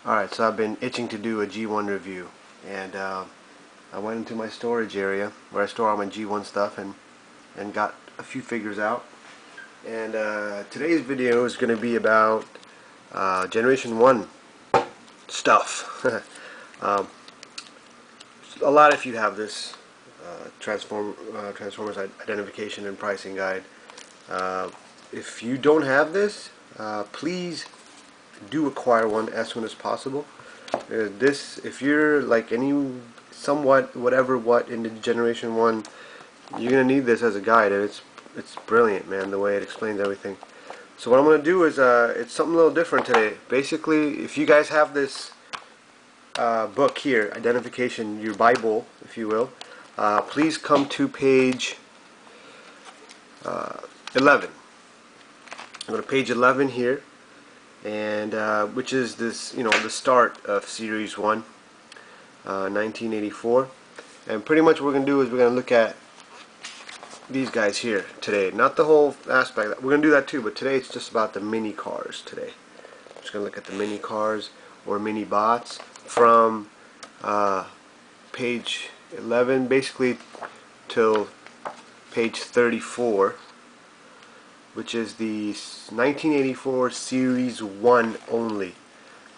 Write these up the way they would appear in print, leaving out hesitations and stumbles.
Alright, so I've been itching to do a G1 review, and I went into my storage area where I store all my G1 stuff and got a few figures out. And today's video is going to be about Generation 1 stuff. A lot of you have this Transformers identification and pricing guide. If you don't have this, please do acquire one as soon as possible. If you're like somewhat what into Generation 1, you're gonna need this as a guide, and it's brilliant, man, the way it explains everything. So what I'm gonna do is it's something a little different today. Basically, if you guys have this book here, identification, your Bible, if you will, please come to page 11. I'm going to page 11 here, and which is this, the start of Series 1, 1984. And pretty much what we're going to do is we're going to look at these guys here today. Not the whole aspect. We're going to do that too, but today it's just about the mini cars today. I'm just going to look at the mini cars or Minibots from page 11 basically till page 34, which is the 1984 Series 1 only.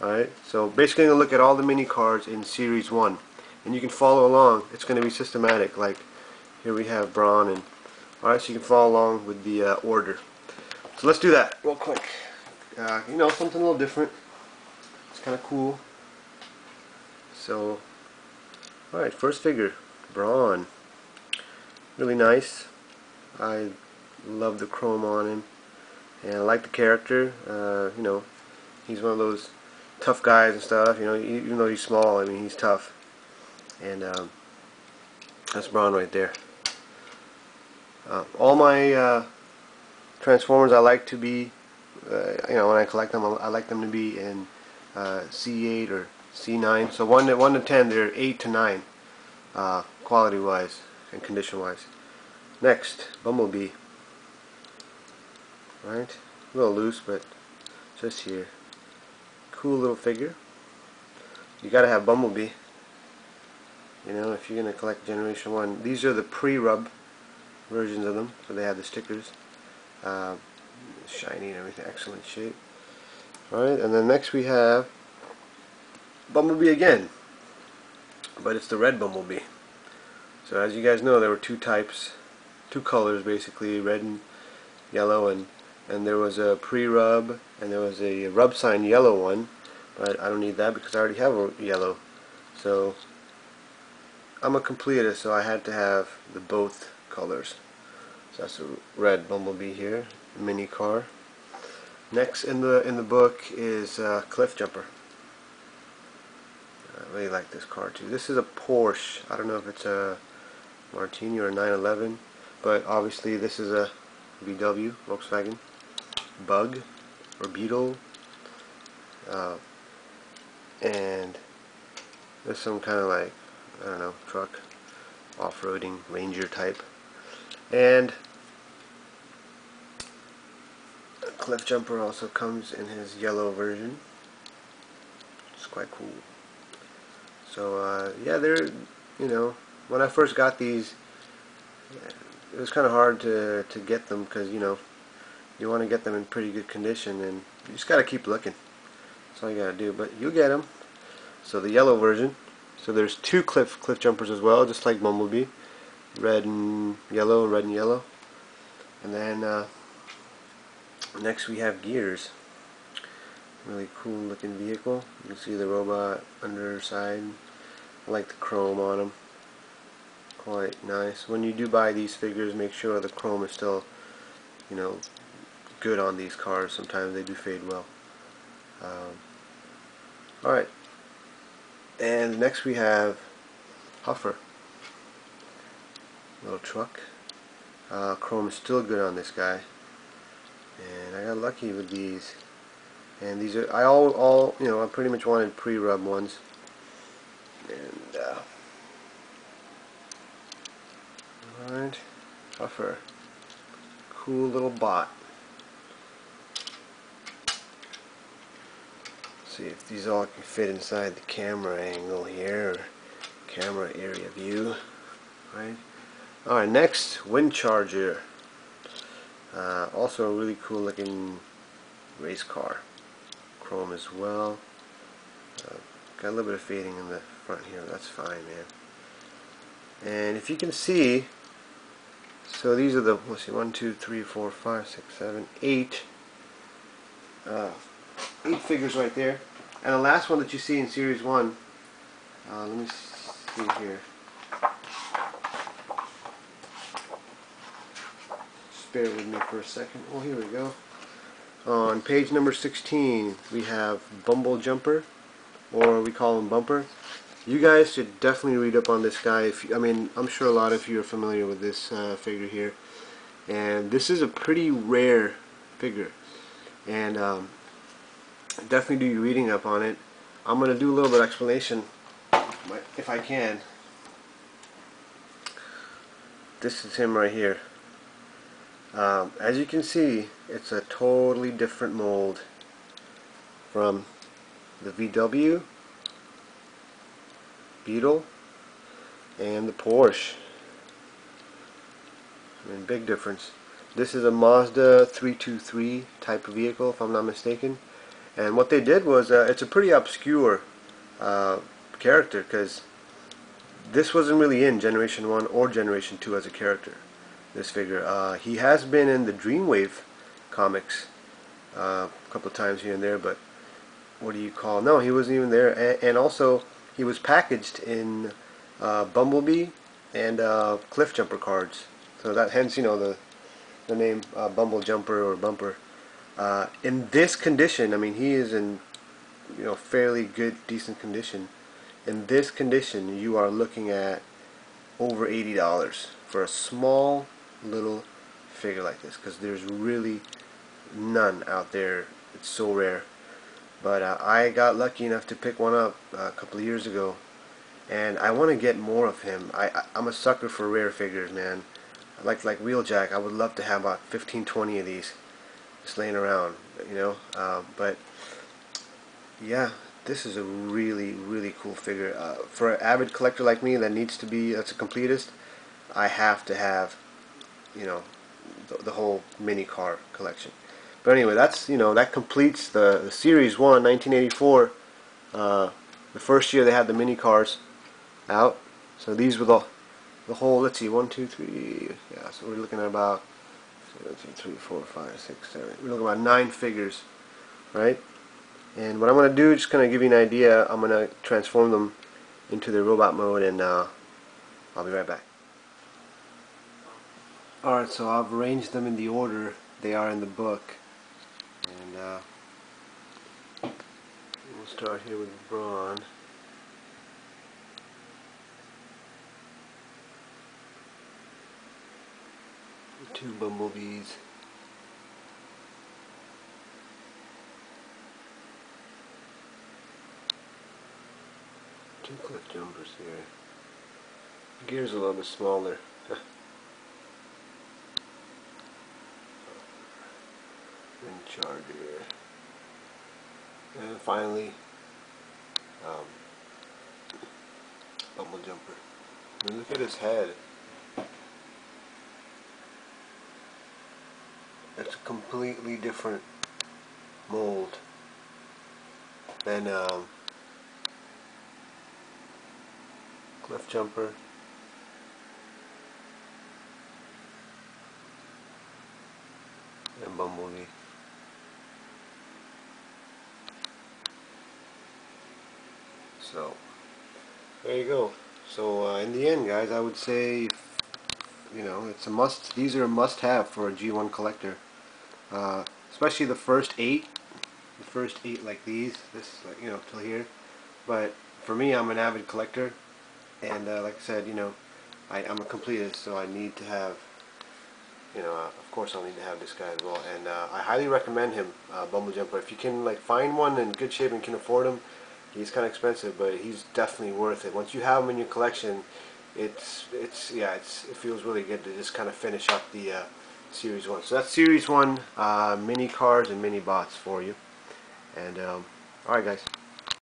Alright, so basically I'm going to look at all the mini cars in Series 1, and you can follow along. It's going to be systematic. Like here we have Braun, and alright, so you can follow along with the order. So let's do that real quick. Something a little different. It's kind of cool. So, alright, first figure, Braun. Really nice. I love the chrome on him, and I like the character. He's one of those tough guys and stuff. Even though he's small, I mean, he's tough. And that's Braun right there. All my Transformers, I like to be, when I collect them, I like them to be in C8 or C9. So 1 to 10, they're 8 to 9, quality wise and condition wise. Next, Bumblebee. Right, a little loose, but just here. Cool little figure. You gotta have Bumblebee. If you're gonna collect Generation 1. These are the pre-rub versions of them, so they have the stickers. Shiny and everything, excellent shape. Alright, and then next we have Bumblebee again, but it's the red Bumblebee. So as you guys know, there were two colors basically, red and yellow, and there was a pre-rub and there was a rub sign yellow one, but I don't need that because I already have a yellow. So I'm a completist, so I had to have the both colors. So that's a red Bumblebee here, mini car. Next in the book is Cliff Jumper. I really like this car too. This is a Porsche. I don't know if it's a Martini or a 911, but obviously this is a VW, Volkswagen Bug or Beetle, and there's some kind of like, I don't know, truck, off-roading Ranger type. And Cliff Jumper also comes in his yellow version. It's quite cool. So yeah, when I first got these, it was kind of hard to get them because you want to get them in pretty good condition, and you just gotta keep looking. That's all you gotta do. But you'll get them. So the yellow version. So there's two cliff jumpers as well, just like Bumblebee, red and yellow, red and yellow. And then next we have Gears. Really cool looking vehicle. You can see the robot underside. I like the chrome on them. Quite nice. When you do buy these figures, make sure the chrome is still, good on these cars. Sometimes they do fade well. Alright. And next we have Huffer. Little truck. Chrome is still good on this guy. And I got lucky with these. And these are, I pretty much wanted pre-rub ones. And alright, Huffer. cool little bot. See if these all can fit inside the camera angle here, or camera area view, right? Alright, next, wind charger. Also a really cool looking race car. Chrome as well. Got a little bit of fading in the front here, that's fine, man. And if you can see, so these are the, let's see, 1, 2, 3, 4, 5, 6, 7, 8. 8 figures right there. And the last one that you see in Series 1, let me see here. Just bear with me for a second. Oh, here we go. On page number 16, we have Bumble Jumper, or we call him Bumper. You guys should definitely read up on this guy. If you, I mean, I'm sure a lot of you are familiar with this figure here. And this is a pretty rare figure. And definitely do your reading up on it. I'm going to do a little bit of explanation if I can. This is him right here. As you can see, it's a totally different mold from the VW, Beetle, and the Porsche. I mean, big difference. This is a Mazda 323 type of vehicle, if I'm not mistaken. And what they did was, it's a pretty obscure character, because this wasn't really in Generation 1 or Generation 2 as a character, this figure. He has been in the Dreamwave comics a couple of times here and there, but what do you call, no, he wasn't even there. And also he was packaged in Bumblebee and Cliff Jumper cards, so that hence, you know, the name Bumble Jumper or Bumper. In this condition, I mean, he is in, you know, fairly good, decent condition. In this condition, you are looking at over $80 for a small little figure like this, because there's really none out there. It's so rare. But I got lucky enough to pick one up a couple of years ago, and I want to get more of him. I'm a sucker for rare figures, man. Like Wheeljack, I would love to have about 15, 20 of these just laying around, you know. But yeah, this is a really, really cool figure. For an avid collector like me that needs to be, that's a completist, I have to have, you know, the whole mini car collection. But anyway, that's, you know, that completes the Series 1, 1984. The first year they had the mini cars out. So these were the whole, let's see, 1, 2, 3, yeah, so we're looking at about 1, 2, 3, 4, 5, 6, 7. We're looking at about 9 figures, right? And what I'm going to do, just kind of give you an idea, I'm going to transform them into the robot mode, and I'll be right back. Alright, so I've arranged them in the order they are in the book. And we'll start here with Braun. Two Bumblebees. Two Cliff Jumpers here. Gear's a little bit smaller. And Charger. And finally, Bumble Jumper. I mean, look at his head. It's a completely different mold than Cliff Jumper. And Bumblebee. So there you go. So in the end, guys, I would say, you know, it's a must. These are a must-have for a G1 collector, especially the first 8. The first 8 like these, this, like, you know, till here. But for me, I'm an avid collector, and like I said, you know, I'm a completist, so I need to have, you know, of course I'll need to have this guy as well. And I highly recommend him, Bumble Jumper. If you can, like, find one in good shape and can afford him, he's kind of expensive, but he's definitely worth it. Once you have him in your collection, it feels really good to just kind of finish up the Series 1. So that's Series 1 mini cars and mini bots for you. And alright guys.